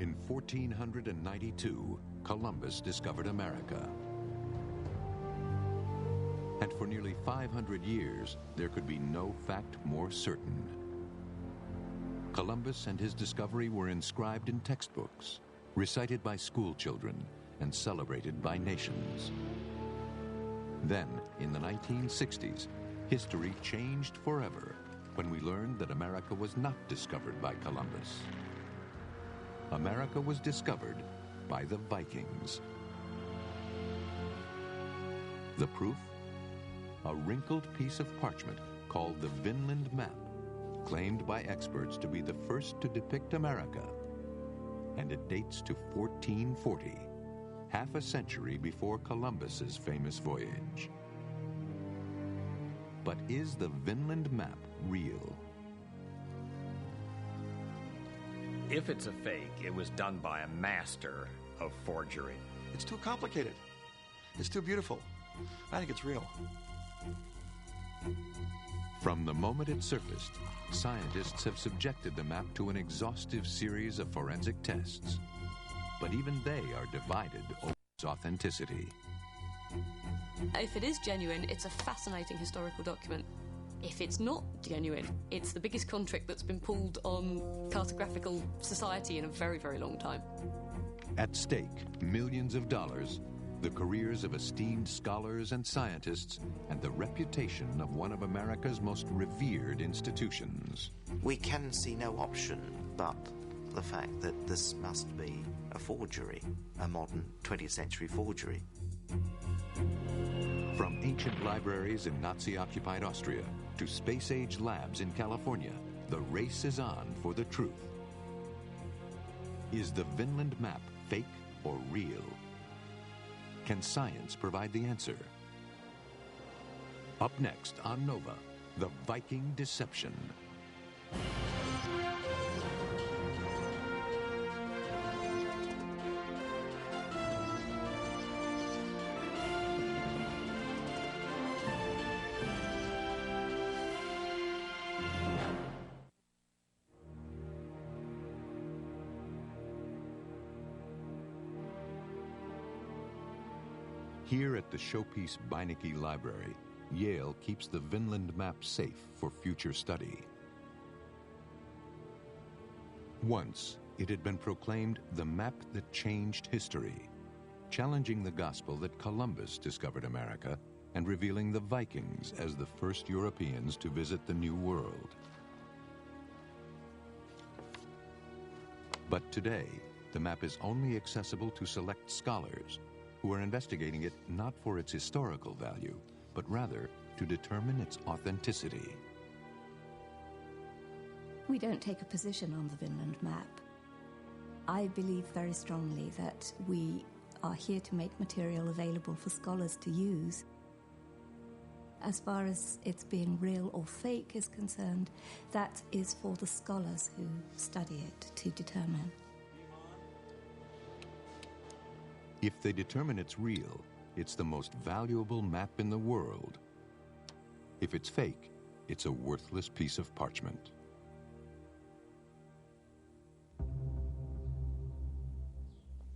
In 1492, Columbus discovered America. And for nearly 500 years, there could be no fact more certain. Columbus and his discovery were inscribed in textbooks, recited by school children, and celebrated by nations. Then, in the 1960s, history changed forever when we learned that America was not discovered by Columbus. America was discovered by the Vikings. The proof? A wrinkled piece of parchment called the Vinland Map, claimed by experts to be the first to depict America. And it dates to 1440, half a century before Columbus's famous voyage. But is the Vinland Map real? If it's a fake, it was done by a master of forgery. It's too complicated. It's too beautiful. I think it's real. From the moment it surfaced, scientists have subjected the map to an exhaustive series of forensic tests. But even they are divided over its authenticity. If it is genuine, it's a fascinating historical document. If it's not genuine, it's the biggest con trick that's been pulled on cartographical society in a very, very long time. At stake, millions of dollars, the careers of esteemed scholars and scientists, and the reputation of one of America's most revered institutions. We can see no option but the fact that this must be a forgery, a modern 20th century forgery. From ancient libraries in Nazi-occupied Austria to space-age labs in California, the race is on for the truth. Is the Vinland Map fake or real? Can science provide the answer? Up next on Nova, the Viking Deception. Here at the showpiece Beinecke Library, Yale keeps the Vinland Map safe for future study. Once, it had been proclaimed the map that changed history, challenging the gospel that Columbus discovered America and revealing the Vikings as the first Europeans to visit the New World. But today, the map is only accessible to select scholars who are investigating it not for its historical value, but rather to determine its authenticity. We don't take a position on the Vinland Map. I believe very strongly that we are here to make material available for scholars to use. As far as it's being real or fake is concerned, that is for the scholars who study it to determine. If they determine it's real, it's the most valuable map in the world. If it's fake, it's a worthless piece of parchment.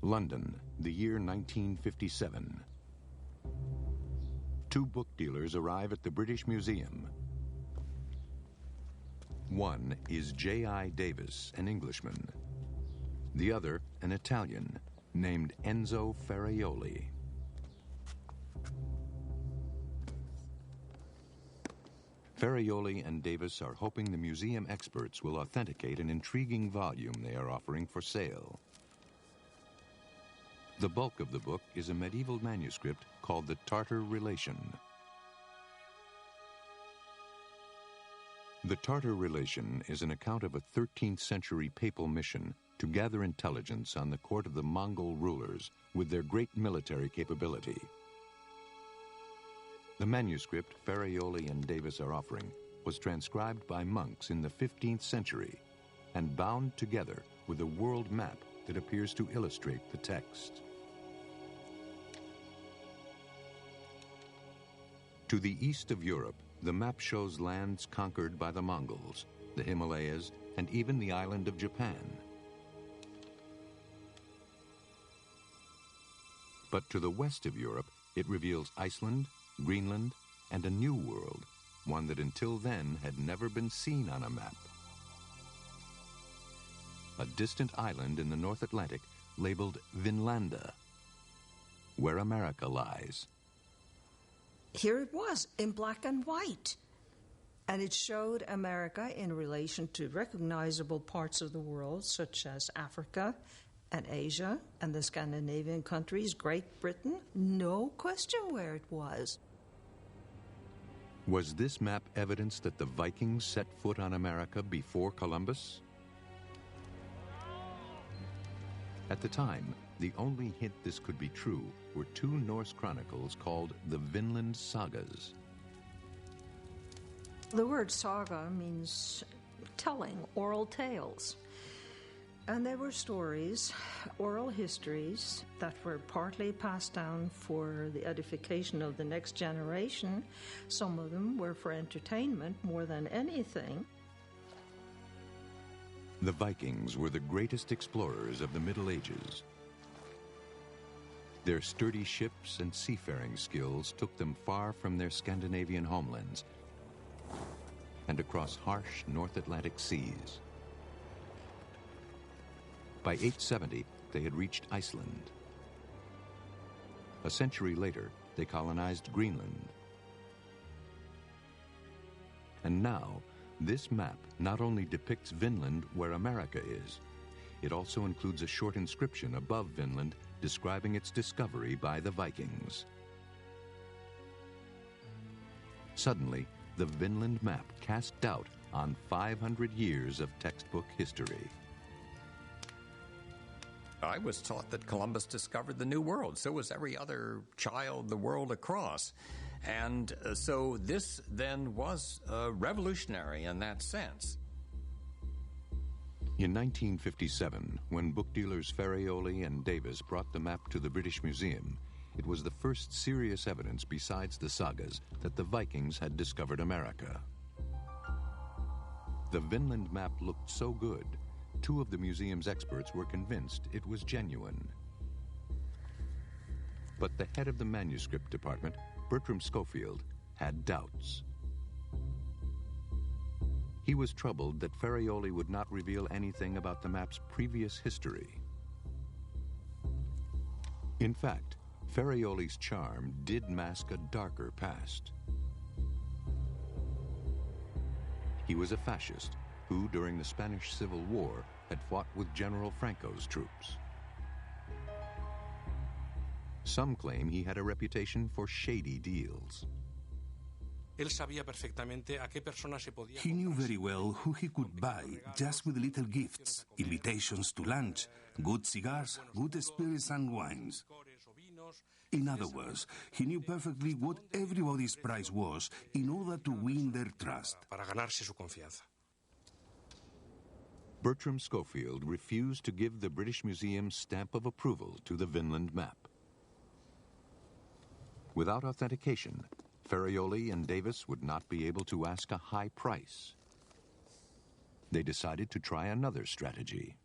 London, the year 1957. Two book dealers arrive at the British Museum. One is J.I. Davis, an Englishman. The other, an Italian, named Enzo Ferraioli. Ferraioli and Davis are hoping the museum experts will authenticate an intriguing volume they are offering for sale. The bulk of the book is a medieval manuscript called the Tartar Relation. The Tartar Relation is an account of a 13th century papal mission to gather intelligence on the court of the Mongol rulers with their great military capability. The manuscript Ferraioli and Davis are offering was transcribed by monks in the 15th century and bound together with a world map that appears to illustrate the text. To the east of Europe, the map shows lands conquered by the Mongols, the Himalayas, and even the island of Japan. But to the west of Europe, it reveals Iceland, Greenland, and a new world, one that until then had never been seen on a map. A distant island in the North Atlantic labeled Vinlanda, where America lies. Here it was, in black and white. And it showed America in relation to recognizable parts of the world, such as Africa and Asia and the Scandinavian countries, Great Britain. No question where it was. Was this map evidence that the Vikings set foot on America before Columbus? At the time, the only hint this could be true were two Norse chronicles called the Vinland Sagas. The word saga means telling, oral tales. And they were stories, oral histories, that were partly passed down for the edification of the next generation. Some of them were for entertainment more than anything. The Vikings were the greatest explorers of the Middle Ages. Their sturdy ships and seafaring skills took them far from their Scandinavian homelands and across harsh North Atlantic seas. By 870, they had reached Iceland. A century later, they colonized Greenland. And now, this map not only depicts Vinland where America is, it also includes a short inscription above Vinland describing its discovery by the Vikings. Suddenly, the Vinland map cast doubt on 500 years of textbook history. I was taught that Columbus discovered the New World. So was every other child the world across. And so this then was revolutionary in that sense. In 1957, when book dealers Ferrioli and Davis brought the map to the British Museum, it was the first serious evidence besides the sagas that the Vikings had discovered America. The Vinland map looked so good, two of the museum's experts were convinced it was genuine. But the head of the manuscript department, Bertram Schofield, had doubts. He was troubled that Ferrioli would not reveal anything about the map's previous history. In fact, Ferrioli's charm did mask a darker past. He was a fascist who, during the Spanish Civil War, had fought with General Franco's troops. Some claim he had a reputation for shady deals. He knew very well who he could buy just with little gifts, invitations to lunch, good cigars, good spirits and wines. In other words, he knew perfectly what everybody's price was in order to win their trust. Bertram Schofield refused to give the British Museum's stamp of approval to the Vinland map. Without authentication, Ferrioli and Davis would not be able to ask a high price. They decided to try another strategy.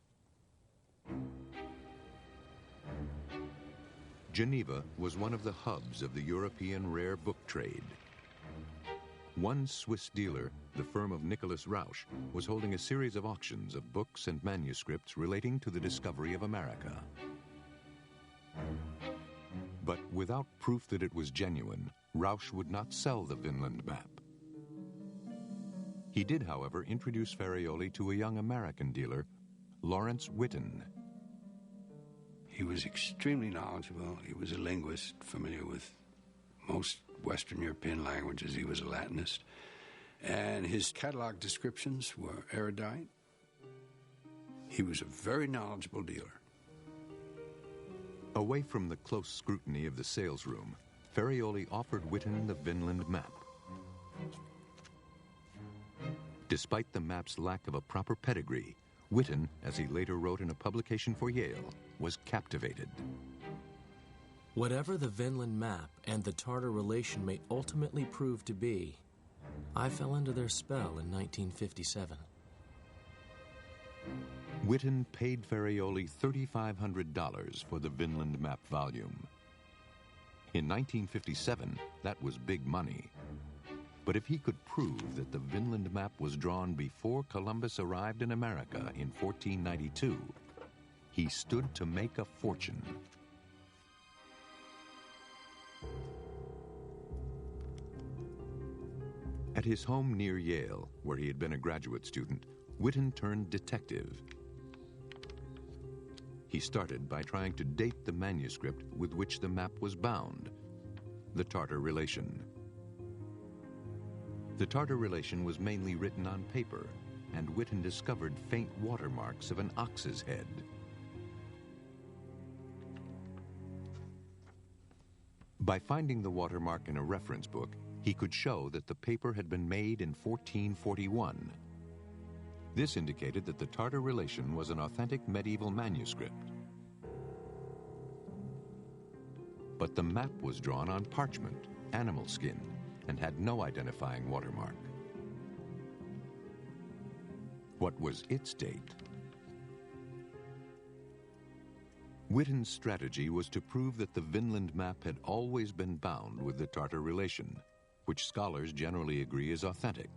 Geneva was one of the hubs of the European rare book trade. One Swiss dealer, the firm of Nicholas Rausch, was holding a series of auctions of books and manuscripts relating to the discovery of America. But without proof that it was genuine, Rausch would not sell the Vinland map. He did, however, introduce Ferrioli to a young American dealer, Lawrence Whitten. He was extremely knowledgeable. He was a linguist, familiar with most Western European languages. He was a Latinist. And his catalog descriptions were erudite. He was a very knowledgeable dealer. Away from the close scrutiny of the sales room, Ferrioli offered Whitten the Vinland map. Despite the map's lack of a proper pedigree, Whitten, as he later wrote in a publication for Yale, was captivated. Whatever the Vinland map and the Tartar relation may ultimately prove to be, I fell under their spell in 1957. Whitten paid Ferrioli $3,500 for the Vinland map volume, In 1957, that was big money. But if he could prove that the Vinland map was drawn before Columbus arrived in America in 1492, he stood to make a fortune. At his home near Yale, where he had been a graduate student, Witten turned detective. He started by trying to date the manuscript with which the map was bound, the Tartar Relation. The Tartar Relation was mainly written on paper, and Witten discovered faint watermarks of an ox's head. By finding the watermark in a reference book, he could show that the paper had been made in 1441. This indicated that the Tartar Relation was an authentic medieval manuscript. But the map was drawn on parchment, animal skin, and had no identifying watermark. What was its date? Witten's strategy was to prove that the Vinland map had always been bound with the Tartar Relation, which scholars generally agree is authentic.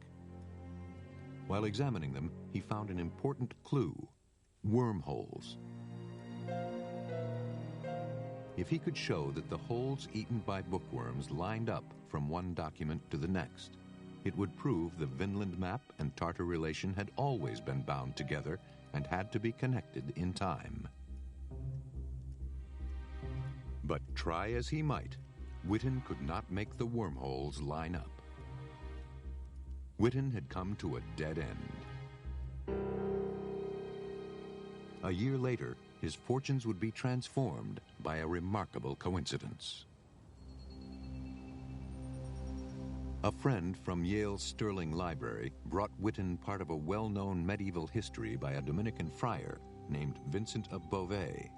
While examining them, he found an important clue: wormholes. If he could show that the holes eaten by bookworms lined up from one document to the next, it would prove the Vinland map and Tartar Relation had always been bound together and had to be connected in time. But try as he might, Witten could not make the wormholes line up. Witten had come to a dead end. A year later, his fortunes would be transformed by a remarkable coincidence. A friend from Yale's Sterling Library brought Witten part of a well-known medieval history by a Dominican friar named Vincent of Beauvais.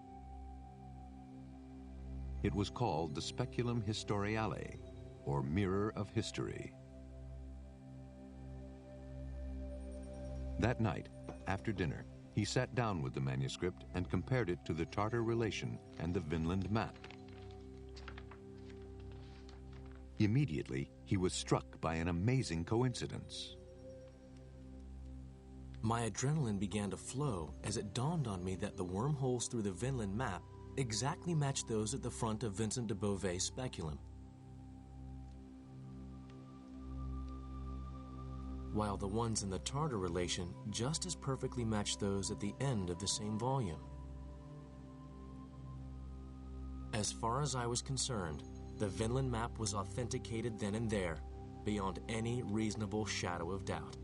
It was called the Speculum Historiale, or Mirror of History. That night, after dinner, he sat down with the manuscript and compared it to the Tartar Relation and the Vinland map. Immediately, he was struck by an amazing coincidence. My adrenaline began to flow as it dawned on me that the wormholes through the Vinland map exactly matched those at the front of Vincent de Beauvais' speculum, while the ones in the Tartar Relation just as perfectly matched those at the end of the same volume. As far as I was concerned, the Vinland map was authenticated then and there, beyond any reasonable shadow of doubt.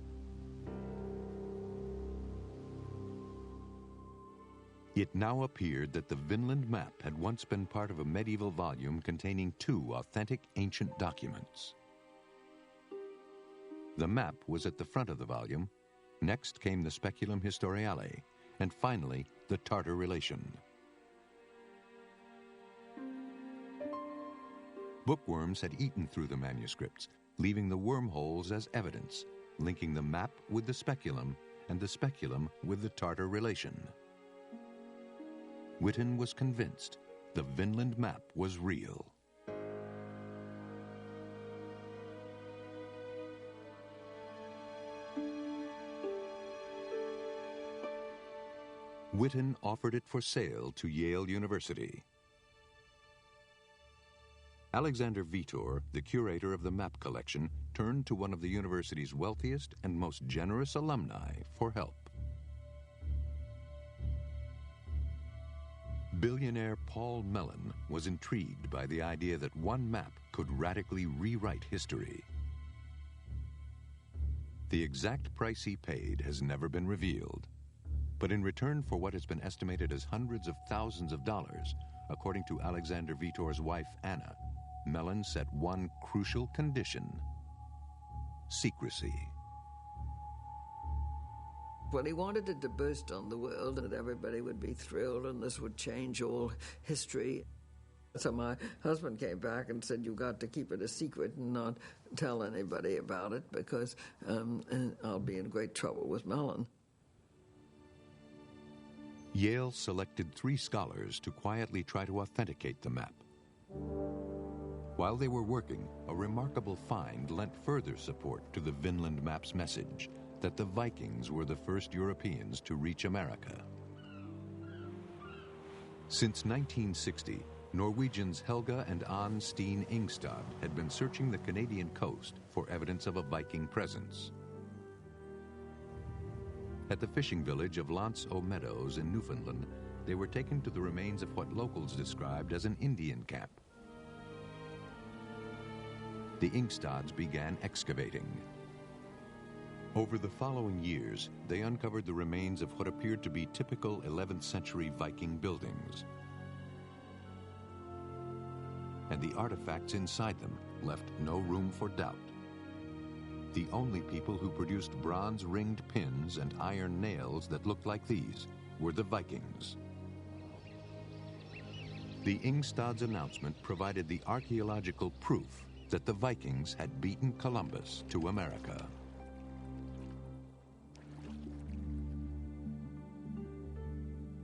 It now appeared that the Vinland map had once been part of a medieval volume containing two authentic ancient documents. The map was at the front of the volume. Next came the Speculum Historiale, and finally, the Tartar Relation. Bookworms had eaten through the manuscripts, leaving the wormholes as evidence, linking the map with the speculum and the speculum with the Tartar Relation. Witten was convinced the Vinland map was real. Witten offered it for sale to Yale University. Alexander Vitor, the curator of the map collection, turned to one of the university's wealthiest and most generous alumni for help. Billionaire Paul Mellon was intrigued by the idea that one map could radically rewrite history. The exact price he paid has never been revealed, but in return for what has been estimated as hundreds of thousands of dollars, according to Alexander Vitor's wife Anna, Mellon set one crucial condition: secrecy. Well, he wanted it to burst on the world and that everybody would be thrilled and this would change all history. So my husband came back and said, "You've got to keep it a secret and not tell anybody about it because I'll be in great trouble with Mellon." Yale selected 3 scholars to quietly try to authenticate the map. While they were working, a remarkable find lent further support to the Vinland map's message that the Vikings were the first Europeans to reach America. Since 1960, Norwegians Helga and Ann Steen Ingstad had been searching the Canadian coast for evidence of a Viking presence. At the fishing village of Lance aux Meadows in Newfoundland, they were taken to the remains of what locals described as an Indian camp. The Ingstads began excavating. Over the following years, they uncovered the remains of what appeared to be typical 11th century Viking buildings. And the artifacts inside them left no room for doubt. The only people who produced bronze ringed pins and iron nails that looked like these were the Vikings. The Ingstad's announcement provided the archaeological proof that the Vikings had beaten Columbus to America.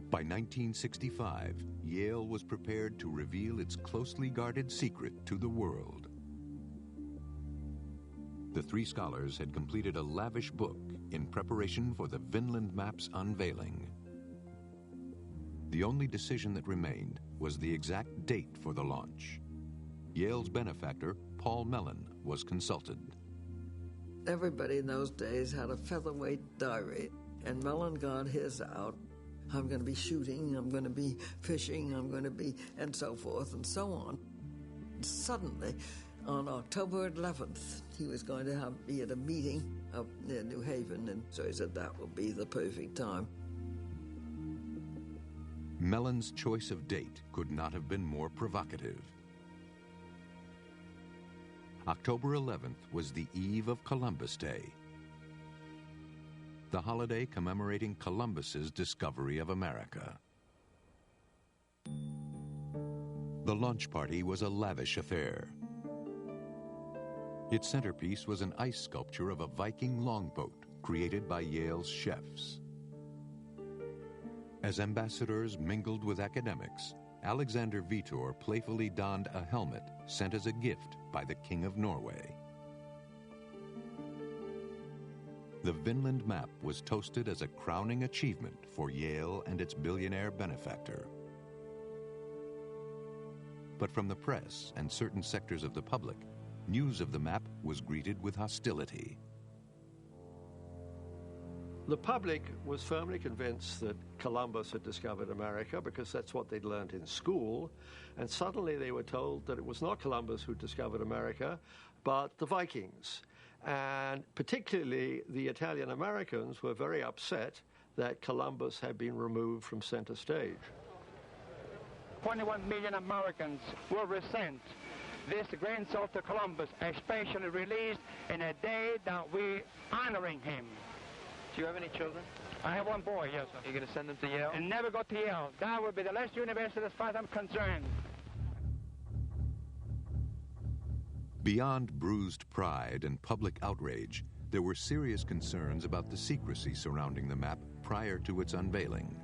By 1965, Yale was prepared to reveal its closely guarded secret to the world. The three scholars had completed a lavish book in preparation for the Vinland map's unveiling. The only decision that remained was the exact date for the launch. Yale's benefactor, Paul Mellon, was consulted. Everybody in those days had a featherweight diary, and Mellon got his out. I'm going to be shooting, I'm going to be fishing, I'm going to be, and so forth and so on. Suddenly, on October 11th, he was going to be at a meeting up near New Haven, and so he said that will be the perfect time. Mellon's choice of date could not have been more provocative. October 11th was the eve of Columbus Day, the holiday commemorating Columbus's discovery of America. The launch party was a lavish affair. Its centerpiece was an ice sculpture of a Viking longboat created by Yale's chefs. As ambassadors mingled with academics, Alexander Vitor playfully donned a helmet sent as a gift by the King of Norway. The Vinland map was toasted as a crowning achievement for Yale and its billionaire benefactor. But from the press and certain sectors of the public, news of the map was greeted with hostility. The public was firmly convinced that Columbus had discovered America because that's what they'd learned in school, and suddenly they were told that it was not Columbus who discovered America, but the Vikings. And particularly the Italian Americans were very upset that Columbus had been removed from center stage. 21 million Americans will resent this great insult to Columbus, especially released in a day that we're honoring him. Do you have any children? I have one boy, yes, sir. You're going to send them to Yale? And never go to Yale. That would be the last university as far as I'm concerned. Beyond bruised pride and public outrage, there were serious concerns about the secrecy surrounding the map prior to its unveiling.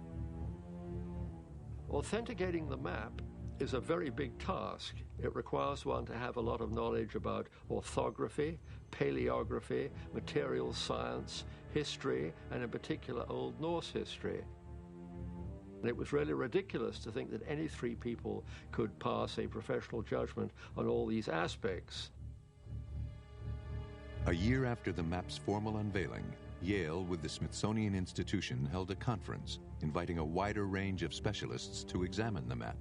Authenticating the map is a very big task. It requires one to have a lot of knowledge about orthography, paleography, materials science, history, and in particular Old Norse history. And it was really ridiculous to think that any three people could pass a professional judgment on all these aspects. A year after the map's formal unveiling, Yale, with the Smithsonian Institution, held a conference inviting a wider range of specialists to examine the map.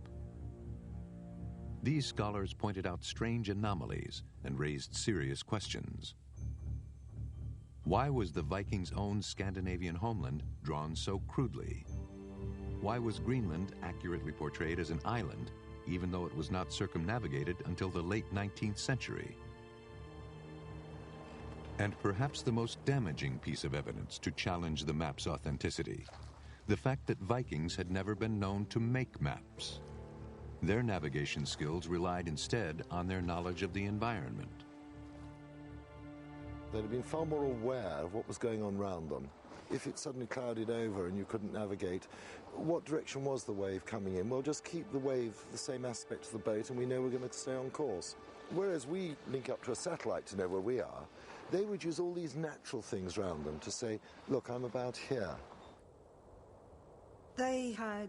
These scholars pointed out strange anomalies and raised serious questions. Why was the Vikings' own Scandinavian homeland drawn so crudely? Why was Greenland accurately portrayed as an island, even though it was not circumnavigated until the late 19th century? And perhaps the most damaging piece of evidence to challenge the map's authenticity, the fact that Vikings had never been known to make maps. Their navigation skills relied instead on their knowledge of the environment. They'd have been far more aware of what was going on around them. If it suddenly clouded over and you couldn't navigate, what direction was the wave coming in? Well, just keep the wave the same aspect of the boat and we know we're going to stay on course. Whereas we link up to a satellite to know where we are, they would use all these natural things around them to say, look, I'm about here. They had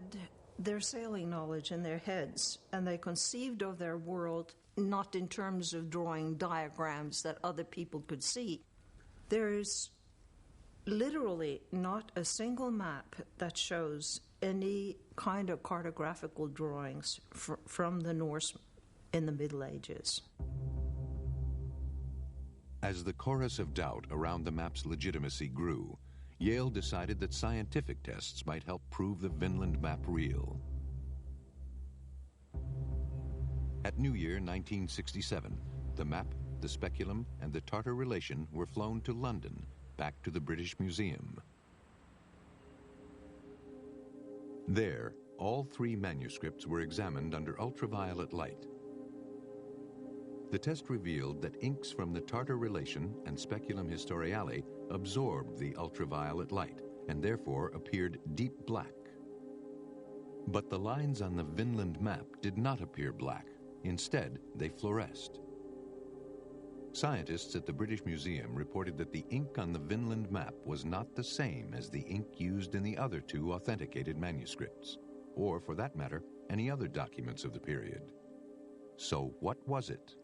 their sailing knowledge in their heads, and they conceived of their world not in terms of drawing diagrams that other people could see. There's literally not a single map that shows any kind of cartographical drawings from the Norse in the Middle Ages. As the chorus of doubt around the map's legitimacy grew, Yale decided that scientific tests might help prove the Vinland map real. At New Year 1967, the map, the speculum, and the Tartar relation were flown to London, back to the British Museum. There, all three manuscripts were examined under ultraviolet light. The test revealed that inks from the Tartar relation and Speculum Historiale absorbed the ultraviolet light and therefore appeared deep black. But the lines on the Vinland map did not appear black. Instead, they fluoresced. Scientists at the British Museum reported that the ink on the Vinland map was not the same as the ink used in the other two authenticated manuscripts, or, for that matter, any other documents of the period. So what was it?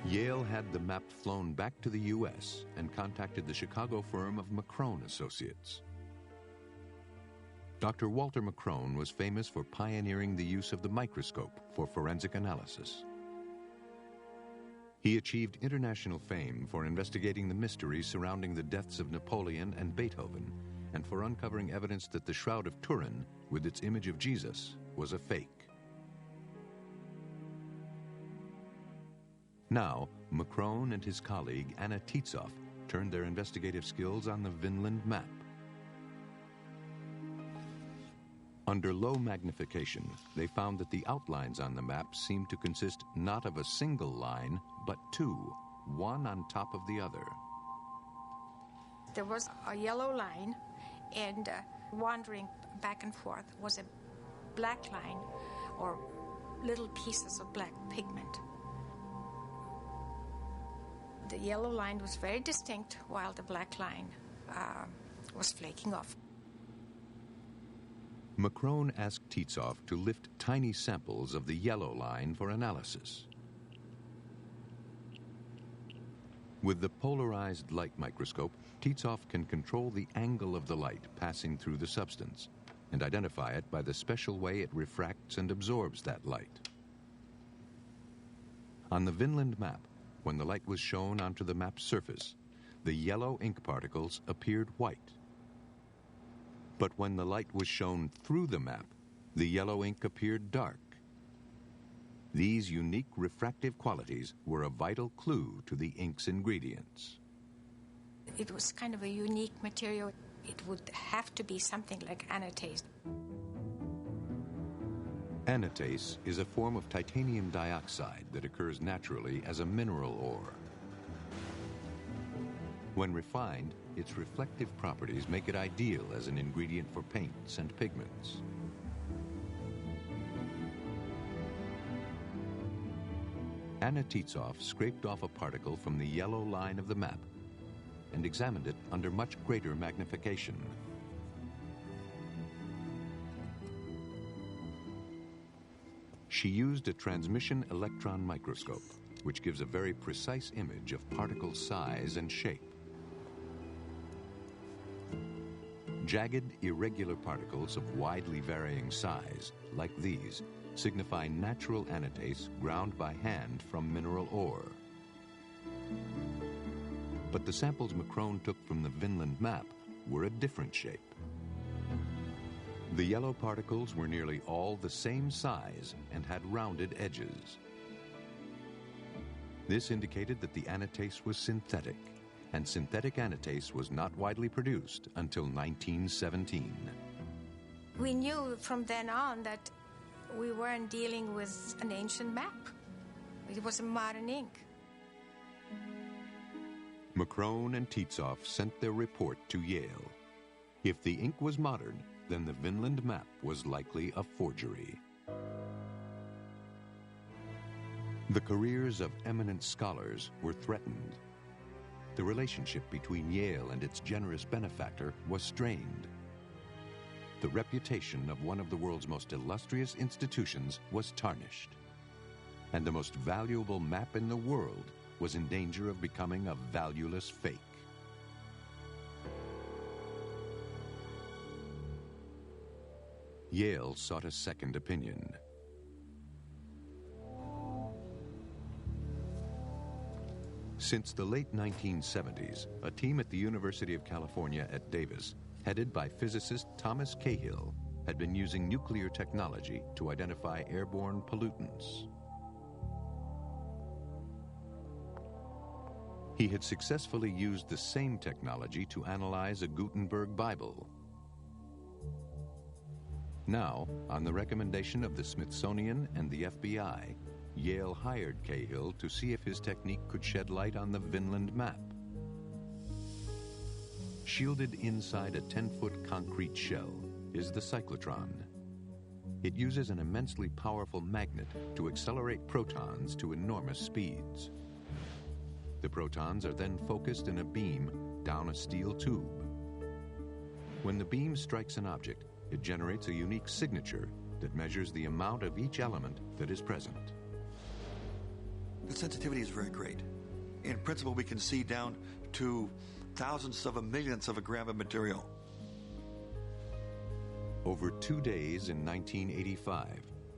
Yale had the map flown back to the U.S. and contacted the Chicago firm of McCrone Associates. Dr. Walter McCrone was famous for pioneering the use of the microscope for forensic analysis. He achieved international fame for investigating the mysteries surrounding the deaths of Napoleon and Beethoven, and for uncovering evidence that the Shroud of Turin, with its image of Jesus, was a fake. Now, McCrone and his colleague Anna Tietzoff turned their investigative skills on the Vinland map. Under low magnification, they found that the outlines on the map seemed to consist not of a single line, but two, one on top of the other. There was a yellow line, and wandering back and forth was a black line, or little pieces of black pigment. The yellow line was very distinct, while the black line was flaking off. McCrone asked Tietzoff to lift tiny samples of the yellow line for analysis. With the polarized light microscope, Tietzoff can control the angle of the light passing through the substance and identify it by the special way it refracts and absorbs that light. On the Vinland map, when the light was shown onto the map's surface, the yellow ink particles appeared white. But when the light was shown through the map, the yellow ink appeared dark. These unique refractive qualities were a vital clue to the ink's ingredients. It was kind of a unique material. It would have to be something like anatase. Anatase is a form of titanium dioxide that occurs naturally as a mineral ore. When refined, its reflective properties make it ideal as an ingredient for paints and pigments. Anna Tietzoff scraped off a particle from the yellow line of the map and examined it under much greater magnification. She used a transmission electron microscope, which gives a very precise image of particle size and shape. Jagged, irregular particles of widely varying size, like these, signify natural anatase ground by hand from mineral ore. But the samples McCrone took from the Vinland map were a different shape. The yellow particles were nearly all the same size and had rounded edges. This indicated that the anatase was synthetic, and synthetic anatase was not widely produced until 1917. We knew from then on that we weren't dealing with an ancient map. It was a modern ink. McCrone and Tietzoff sent their report to Yale. If the ink was modern, then the Vinland map was likely a forgery. The careers of eminent scholars were threatened. The relationship between Yale and its generous benefactor was strained. The reputation of one of the world's most illustrious institutions was tarnished. And the most valuable map in the world was in danger of becoming a valueless fake. Yale sought a second opinion. Since the late 1970s, a team at the University of California at Davis, headed by physicist Thomas Cahill, had been using nuclear technology to identify airborne pollutants. He had successfully used the same technology to analyze a Gutenberg Bible. Now, on the recommendation of the Smithsonian and the FBI, Yale hired Cahill to see if his technique could shed light on the Vinland map. Shielded inside a 10-foot concrete shell is the cyclotron. It uses an immensely powerful magnet to accelerate protons to enormous speeds. The protons are then focused in a beam down a steel tube. When the beam strikes an object, it generates a unique signature that measures the amount of each element that is present. The sensitivity is very great. In principle, we can see down to thousandths of a millionth of a gram of material. Over 2 days in 1985,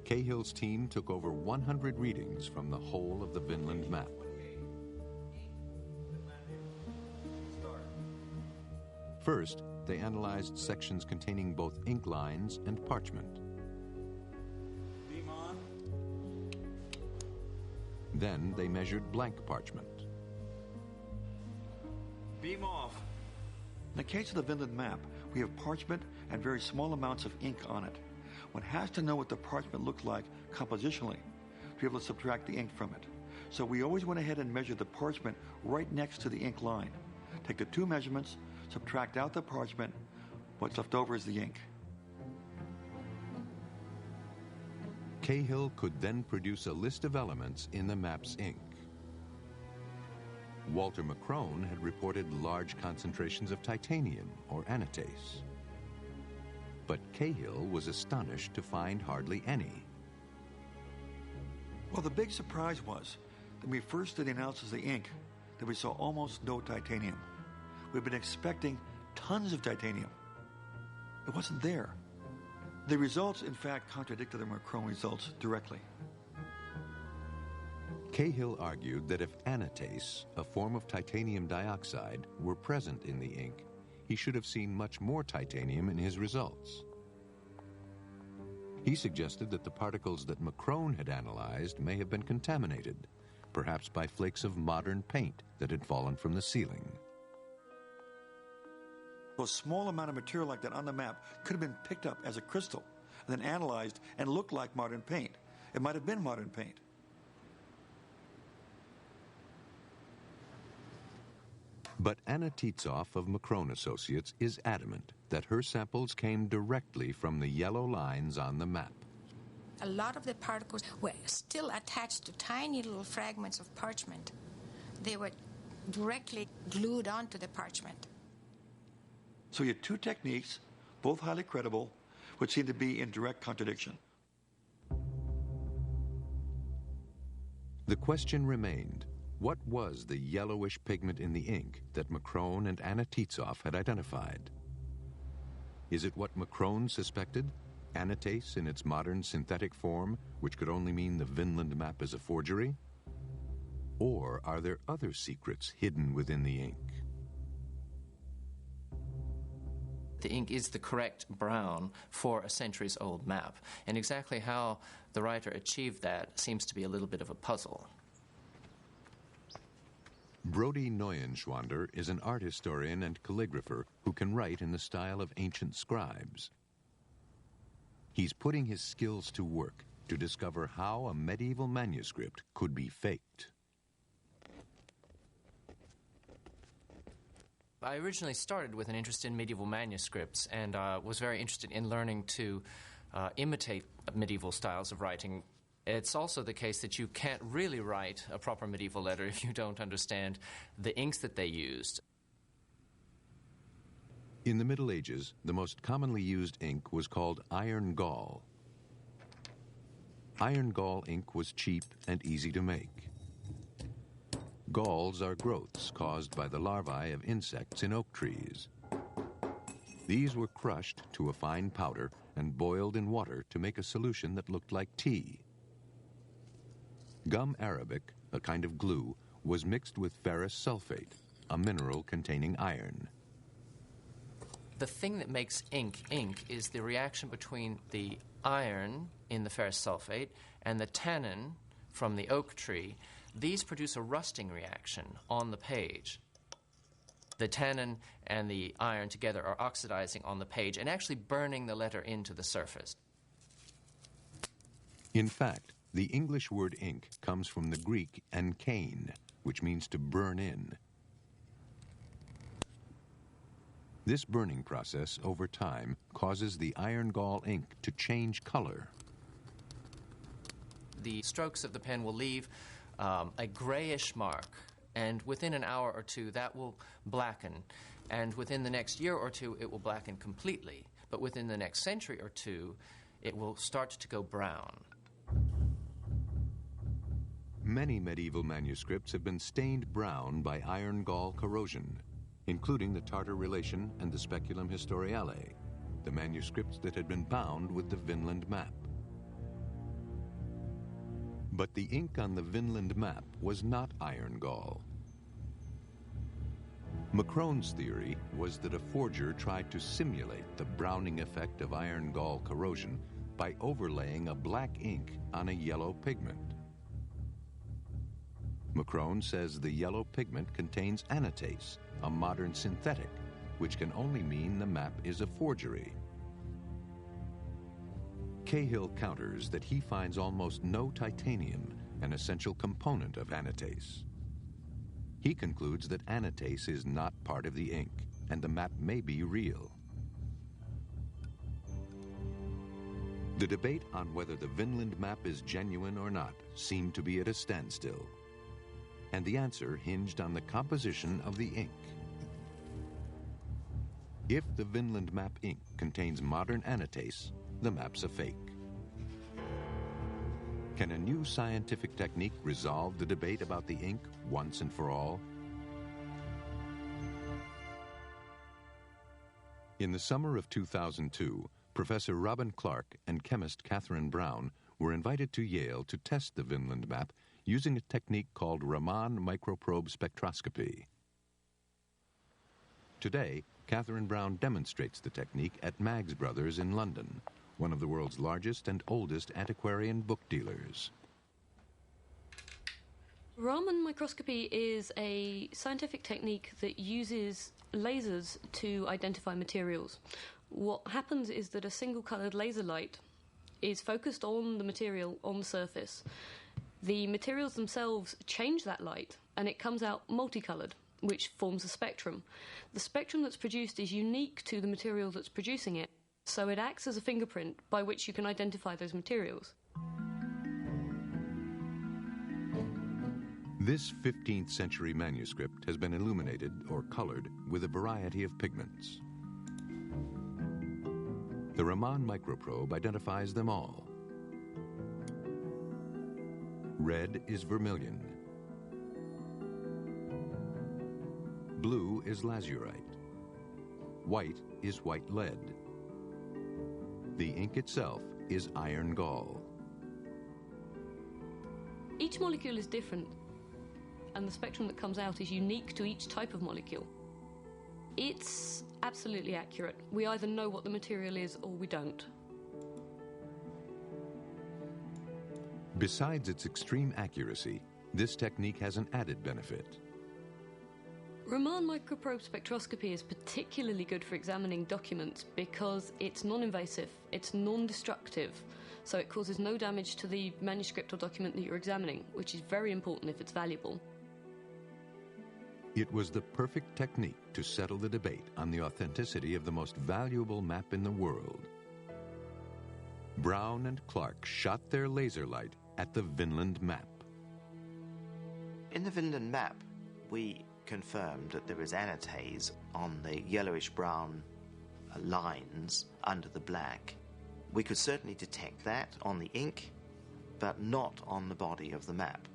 Cahill's team took over 100 readings from the whole of the Vinland map. First, they analyzed sections containing both ink lines and parchment. Beam on. Then they measured blank parchment. Beam off. In the case of the Vinland map, we have parchment and very small amounts of ink on it. One has to know what the parchment looked like compositionally to be able to subtract the ink from it. So we always went ahead and measured the parchment right next to the ink line. Take the two measurements, subtract out the parchment, what's left over is the ink. Cahill could then produce a list of elements in the map's ink. Walter McCrone had reported large concentrations of titanium or anatase. But Cahill was astonished to find hardly any. Well, the big surprise was that when we first did the analysis of the ink, that we saw almost no titanium. We've been expecting tons of titanium. It wasn't there. The results, in fact, contradicted the McCrone results directly. Cahill argued that if anatase, a form of titanium dioxide, were present in the ink, he should have seen much more titanium in his results. He suggested that the particles that McCrone had analyzed may have been contaminated, perhaps by flakes of modern paint that had fallen from the ceiling. A small amount of material like that on the map could have been picked up as a crystal and then analyzed and looked like modern paint. It might have been modern paint. But Anna Tietzoff of McCrone Associates is adamant that her samples came directly from the yellow lines on the map. A lot of the particles were still attached to tiny little fragments of parchment. They were directly glued onto the parchment. So you had two techniques, both highly credible, which seemed to be in direct contradiction. The question remained, what was the yellowish pigment in the ink that McCrone and Anna Tietzoff had identified? Is it what McCrone suspected, anatase in its modern synthetic form, which could only mean the Vinland map is a forgery? Or are there other secrets hidden within the ink? The ink is the correct brown for a centuries-old map, and exactly how the writer achieved that seems to be a little bit of a puzzle. Brody Neuenschwander is an art historian and calligrapher who can write in the style of ancient scribes. He's putting his skills to work to discover how a medieval manuscript could be faked. I originally started with an interest in medieval manuscripts and was very interested in learning to imitate medieval styles of writing. It's also the case that you can't really write a proper medieval letter if you don't understand the inks that they used. In the Middle Ages, the most commonly used ink was called iron gall. Iron gall ink was cheap and easy to make. Galls are growths caused by the larvae of insects in oak trees. These were crushed to a fine powder and boiled in water to make a solution that looked like tea. Gum arabic, a kind of glue, was mixed with ferrous sulfate, a mineral containing iron. The thing that makes ink is the reaction between the iron in the ferrous sulfate and the tannin from the oak tree. These produce a rusting reaction on the page. The tannin and the iron together are oxidizing on the page and actually burning the letter into the surface. In fact, the English word ink comes from the Greek enkein, which means to burn in. This burning process over time causes the iron gall ink to change color. The strokes of the pen will leave a grayish mark, and within an hour or two that will blacken, and within the next year or two it will blacken completely, but within the next century or two it will start to go brown. Many medieval manuscripts have been stained brown by iron gall corrosion, including the Tartar Relation and the Speculum Historiale, the manuscripts that had been bound with the Vinland map. But the ink on the Vinland map was not iron gall. Macrone's theory was that a forger tried to simulate the browning effect of iron gall corrosion by overlaying a black ink on a yellow pigment. Macrone says the yellow pigment contains anatase, a modern synthetic, which can only mean the map is a forgery. Cahill counters that he finds almost no titanium, an essential component of anatase. He concludes that anatase is not part of the ink, and the map may be real. The debate on whether the Vinland map is genuine or not seemed to be at a standstill, and the answer hinged on the composition of the ink. If the Vinland map ink contains modern anatase, the map's a fake. Can a new scientific technique resolve the debate about the ink once and for all? In the summer of 2002, Professor Robin Clark and chemist Catherine Brown were invited to Yale to test the Vinland map using a technique called Raman microprobe spectroscopy. Today, Catherine Brown demonstrates the technique at Maggs Brothers in London, one of the world's largest and oldest antiquarian book dealers. Raman microscopy is a scientific technique that uses lasers to identify materials. What happens is that a single-coloured laser light is focused on the material on the surface. The materials themselves change that light, and it comes out multicoloured, which forms a spectrum. The spectrum that's produced is unique to the material that's producing it, so it acts as a fingerprint by which you can identify those materials. This 15th century manuscript has been illuminated or colored with a variety of pigments. The Raman microprobe identifies them all. Red is vermilion. Blue is lazurite. White is white lead. The ink itself is iron gall. Each molecule is different, and the spectrum that comes out is unique to each type of molecule. It's absolutely accurate. We either know what the material is or we don't. Besides its extreme accuracy, this technique has an added benefit. Raman microprobe spectroscopy is particularly good for examining documents because it's non-invasive, it's non-destructive, so it causes no damage to the manuscript or document that you're examining, which is very important if it's valuable. It was the perfect technique to settle the debate on the authenticity of the most valuable map in the world. Brown and Clark shot their laser light at the Vinland map. In the Vinland map, we confirmed that there is anatase on the yellowish-brown lines under the black. We could certainly detect that on the ink, but not on the body of the map.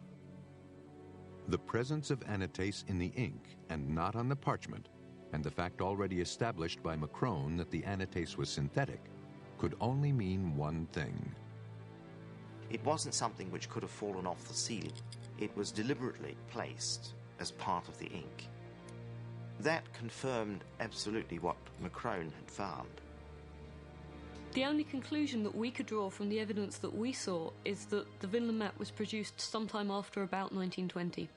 The presence of anatase in the ink and not on the parchment, and the fact already established by Macron that the anatase was synthetic, could only mean one thing. It wasn't something which could have fallen off the seal. It was deliberately placed as part of the ink. That confirmed absolutely what Macron had found. The only conclusion that we could draw from the evidence that we saw is that the Vinland map was produced sometime after about 1920.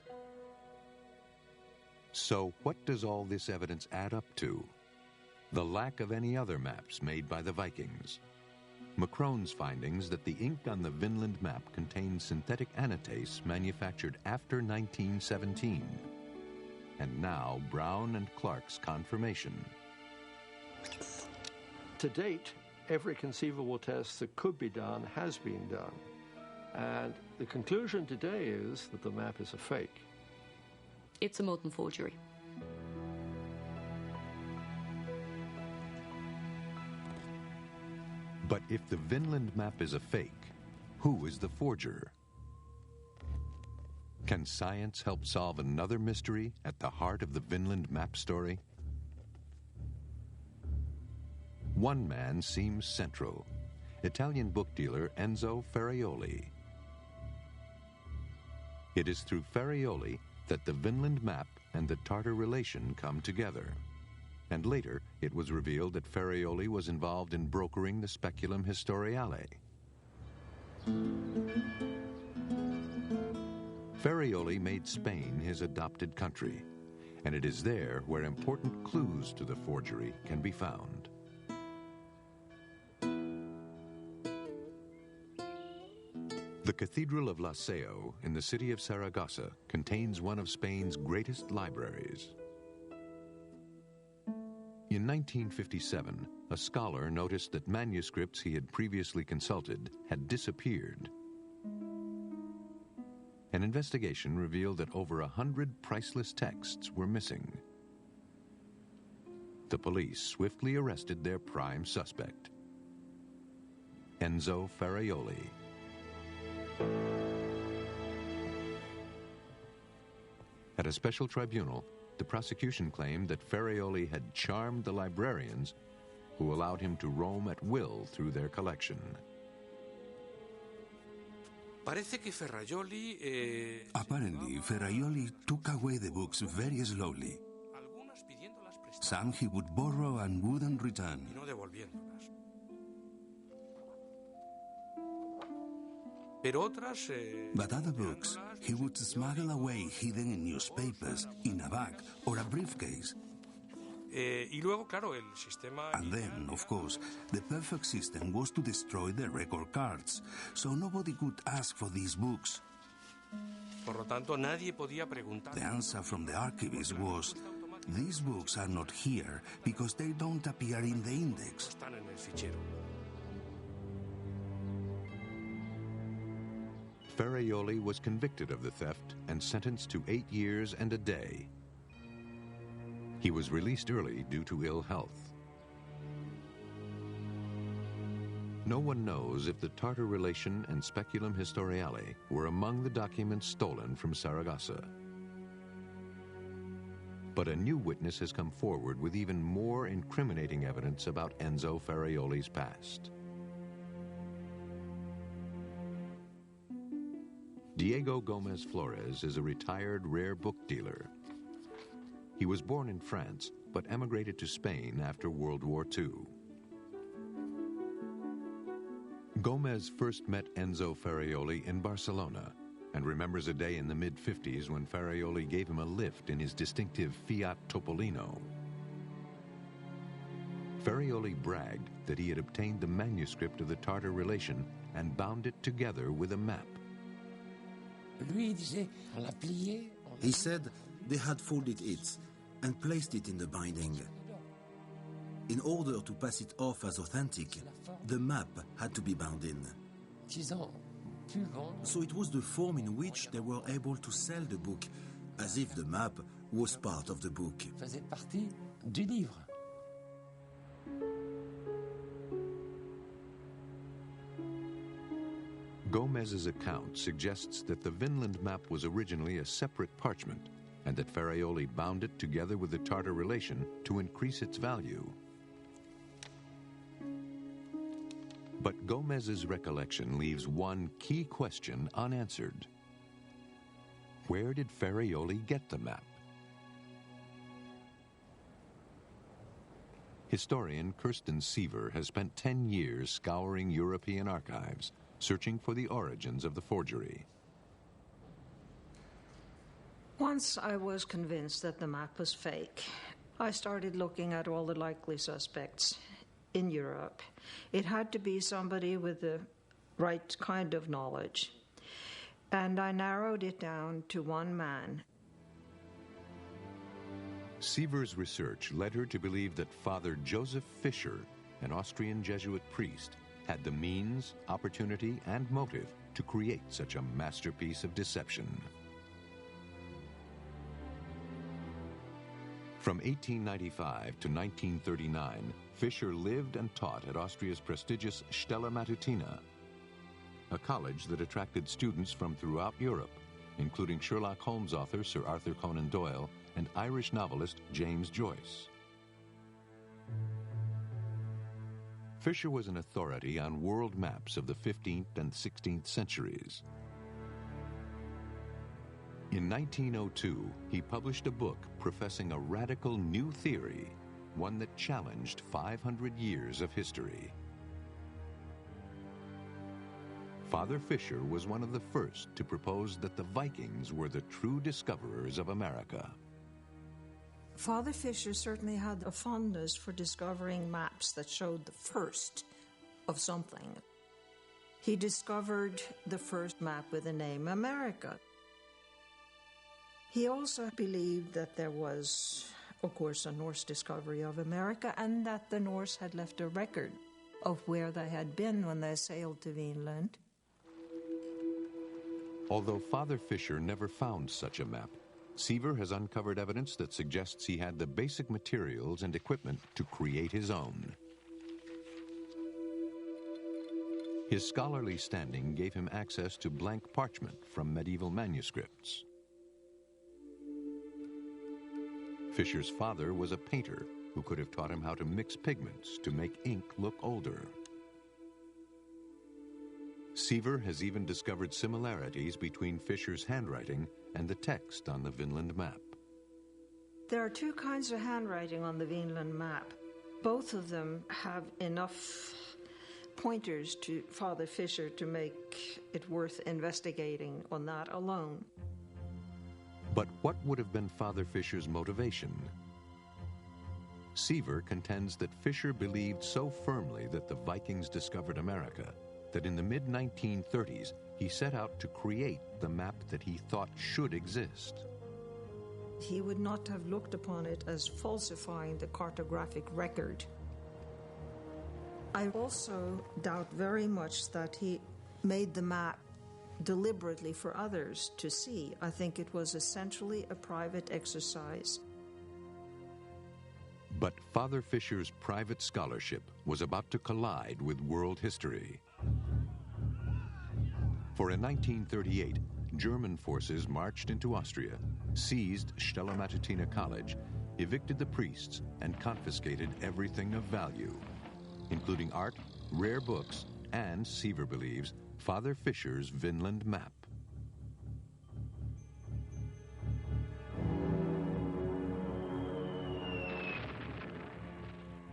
So what does all this evidence add up to? The lack of any other maps made by the Vikings. Macron's findings that the ink on the Vinland map contains synthetic anatase manufactured after 1917. And now Brown and Clark's confirmation. To date, every conceivable test that could be done has been done. And the conclusion today is that the map is a fake. It's a modern forgery. But if the Vinland map is a fake, who is the forger? Can science help solve another mystery at the heart of the Vinland map story? One man seems central, Italian book dealer Enzo Ferraioli. It is through Ferraioli that the Vinland map and the Tartar relation come together. And later, it was revealed that Ferraioli was involved in brokering the Speculum Historiale. Ferraioli made Spain his adopted country, and it is there where important clues to the forgery can be found. The Cathedral of La Seu in the city of Saragossa contains one of Spain's greatest libraries. In 1957, a scholar noticed that manuscripts he had previously consulted had disappeared. An investigation revealed that over 100 priceless texts were missing. The police swiftly arrested their prime suspect, Enzo Ferraioli. At a special tribunal, the prosecution claimed that Ferraioli had charmed the librarians who allowed him to roam at will through their collection. Apparently, Ferraioli took away the books very slowly. Some he would borrow and wouldn't return. But other books he would smuggle away hidden in newspapers, in a bag or a briefcase. And then, of course, the perfect system was to destroy the record cards, so nobody could ask for these books. The answer from the archivist was, these books are not here because they don't appear in the index. Ferraioli was convicted of the theft and sentenced to 8 years and a day. He was released early due to ill health. No one knows if the Tartar relation and Speculum Historiale were among the documents stolen from Saragossa. But a new witness has come forward with even more incriminating evidence about Enzo Ferraioli's past. Diego Gomez Flores is a retired rare book dealer. He was born in France, but emigrated to Spain after World War II. Gomez first met Enzo Ferraioli in Barcelona and remembers a day in the mid-50s when Ferraioli gave him a lift in his distinctive Fiat Topolino. Ferraioli bragged that he had obtained the manuscript of the Tartar relation and bound it together with a map. He said, They had folded it and placed it in the binding. In order to pass it off as authentic, the map had to be bound in. So it was the form in which they were able to sell the book, as if the map was part of the book. Gomez's account suggests that the Vinland map was originally a separate parchment and that Ferraioli bound it together with the Tartar relation to increase its value. But Gomez's recollection leaves one key question unanswered. Where did Ferraioli get the map? Historian Kirsten Siever has spent 10 years scouring European archives, searching for the origins of the forgery. Once I was convinced that the map was fake, I started looking at all the likely suspects in Europe. It had to be somebody with the right kind of knowledge. And I narrowed it down to one man. Siever's research led her to believe that Father Joseph Fischer, an Austrian Jesuit priest, had the means, opportunity, and motive to create such a masterpiece of deception. From 1895 to 1939, Fischer lived and taught at Austria's prestigious Stella Matutina, a college that attracted students from throughout Europe, including Sherlock Holmes author Sir Arthur Conan Doyle and Irish novelist James Joyce. Fischer was an authority on world maps of the 15th and 16th centuries. In 1902, he published a book professing a radical new theory, one that challenged 500 years of history. Father Fischer was one of the first to propose that the Vikings were the true discoverers of America. Father Fischer certainly had a fondness for discovering maps that showed the first of something. He discovered the first map with the name America. He also believed that there was, of course, a Norse discovery of America and that the Norse had left a record of where they had been when they sailed to Vinland. Although Father Fischer never found such a map, Siever has uncovered evidence that suggests he had the basic materials and equipment to create his own. His scholarly standing gave him access to blank parchment from medieval manuscripts. Fischer's father was a painter who could have taught him how to mix pigments to make ink look older. Siever has even discovered similarities between Fischer's handwriting and the text on the Vinland map. There are two kinds of handwriting on the Vinland map. Both of them have enough pointers to Father Fischer to make it worth investigating on that alone. But what would have been Father Fischer's motivation? Siever contends that Fischer believed so firmly that the Vikings discovered America that in the mid-1930s he set out to create the map that he thought should exist. He would not have looked upon it as falsifying the cartographic record. I also doubt very much that he made the map deliberately for others to see. I think it was essentially a private exercise. But Father Fischer's private scholarship was about to collide with world history. For in 1938, German forces marched into Austria, seized Stella Matutina College, evicted the priests, and confiscated everything of value, including art, rare books, and, Siever believes, Father Fischer's Vinland map.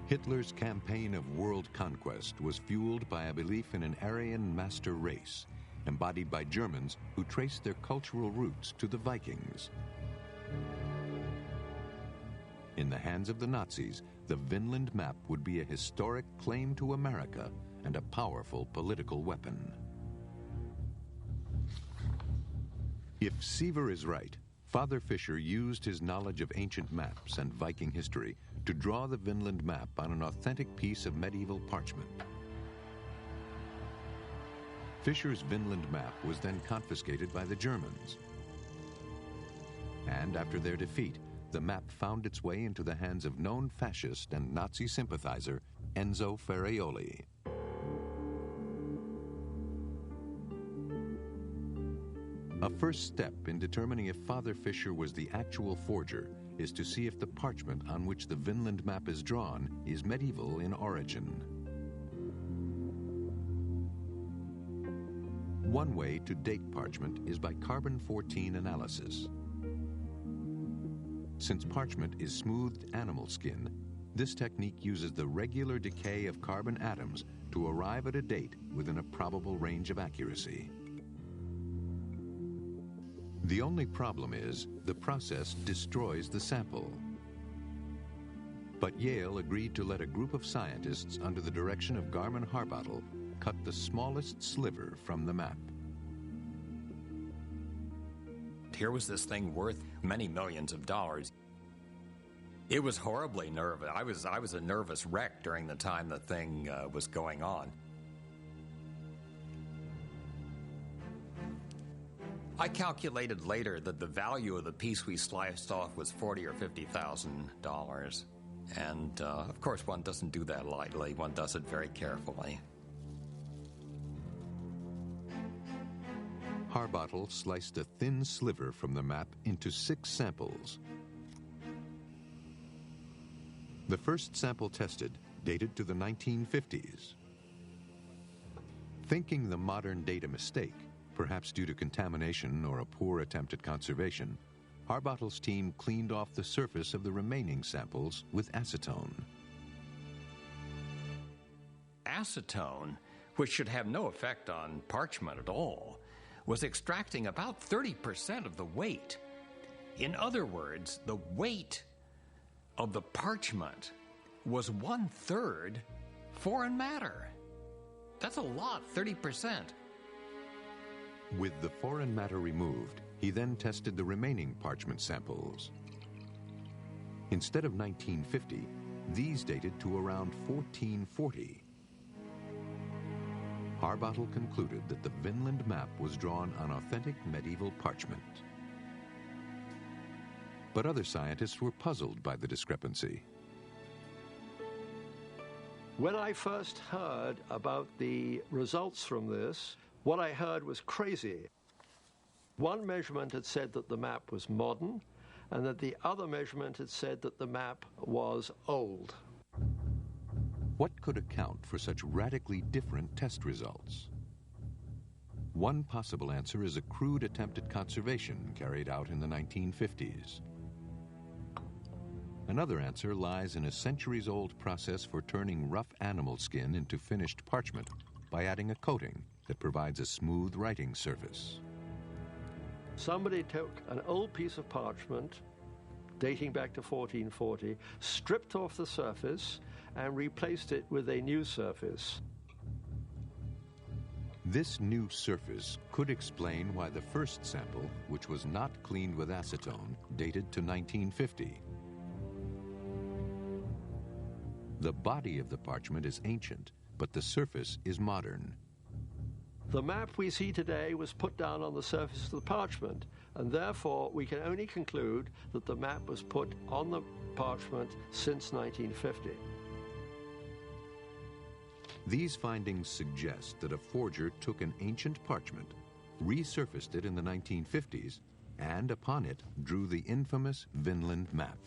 Hitler's campaign of world conquest was fueled by a belief in an Aryan master race, embodied by Germans who traced their cultural roots to the Vikings. In the hands of the Nazis, the Vinland map would be a historic claim to America and a powerful political weapon. If Siever is right, Father Fisher used his knowledge of ancient maps and Viking history to draw the Vinland map on an authentic piece of medieval parchment. Fisher's Vinland map was then confiscated by the Germans. And after their defeat, the map found its way into the hands of known fascist and Nazi sympathizer Enzo Ferraioli. A first step in determining if Father Fisher was the actual forger is to see if the parchment on which the Vinland map is drawn is medieval in origin. One way to date parchment is by carbon-14 analysis. Since parchment is smoothed animal skin, this technique uses the regular decay of carbon atoms to arrive at a date within a probable range of accuracy. The only problem is the process destroys the sample. But Yale agreed to let a group of scientists under the direction of Garman Harbottle cut the smallest sliver from the map. Here was this thing worth many millions of dollars. It was horribly nervous. I was a nervous wreck during the time the thing was going on. I calculated later that the value of the piece we sliced off was $40,000 or $50,000. And, of course, one doesn't do that lightly. One does it very carefully. Harbottle sliced a thin sliver from the map into 6 samples. The first sample tested dated to the 1950s. Thinking the modern date a mistake, perhaps due to contamination or a poor attempt at conservation, Harbottle's team cleaned off the surface of the remaining samples with acetone. Acetone, which should have no effect on parchment at all, was extracting about 30% of the weight. In other words, the weight of the parchment was 1/3 foreign matter. That's a lot, 30%. With the foreign matter removed, he then tested the remaining parchment samples. Instead of 1950, these dated to around 1440. Harbottle concluded that the Vinland map was drawn on authentic medieval parchment. But other scientists were puzzled by the discrepancy. When I first heard about the results from this, what I heard was crazy. One measurement had said that the map was modern, and that the other measurement had said that the map was old. What could account for such radically different test results? One possible answer is a crude attempt at conservation carried out in the 1950s. Another answer lies in a centuries-old process for turning rough animal skin into finished parchment by adding a coating that provides a smooth writing surface. Somebody took an old piece of parchment dating back to 1440, stripped off the surface, and replaced it with a new surface. This new surface could explain why the first sample, which was not cleaned with acetone, dated to 1950. The body of the parchment is ancient, but the surface is modern. The map we see today was put down on the surface of the parchment, and therefore we can only conclude that the map was put on the parchment since 1950. These findings suggest that a forger took an ancient parchment, resurfaced it in the 1950s, and upon it drew the infamous Vinland map.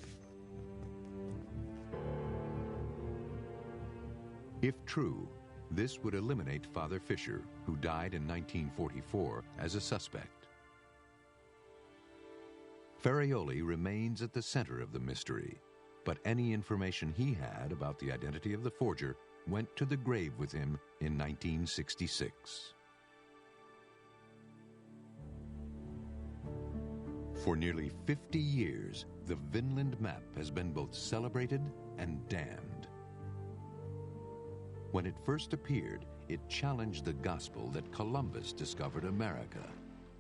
If true, this would eliminate Father Fisher, who died in 1944, as a suspect. Ferraioli remains at the center of the mystery, but any information he had about the identity of the forger went to the grave with him in 1966. For nearly 50 years, the Vinland map has been both celebrated and damned. When it first appeared, it challenged the gospel that Columbus discovered America.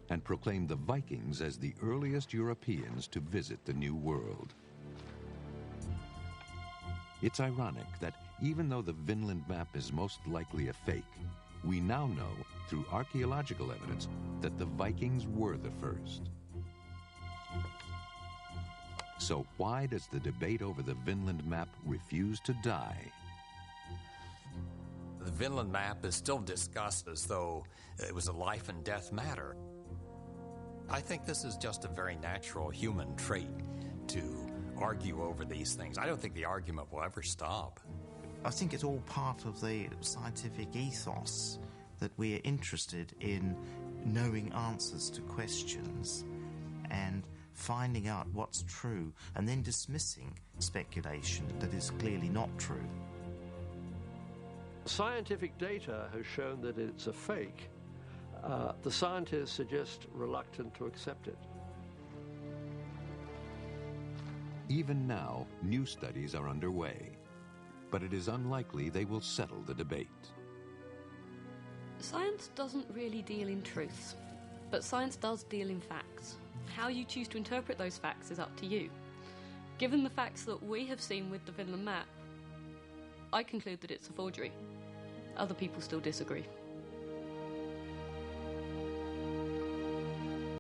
and proclaimed the Vikings as the earliest Europeans to visit the New World. It's ironic that even though the Vinland map is most likely a fake, we now know through archaeological evidence that the Vikings were the first. So why does the debate over the Vinland map refuse to die? The Vinland map is still discussed as though it was a life and death matter. I think this is just a very natural human trait to argue over these things. I don't think the argument will ever stop. I think it's all part of the scientific ethos that we are interested in knowing answers to questions and finding out what's true and then dismissing speculation that is clearly not true. Scientific data has shown that it's a fake. The scientists are just reluctant to accept it. Even now, new studies are underway, but it is unlikely they will settle the debate. Science doesn't really deal in truth, but science does deal in facts. How you choose to interpret those facts is up to you. Given the facts that we have seen with the Vinland map, I conclude that it's a forgery. Other people still disagree.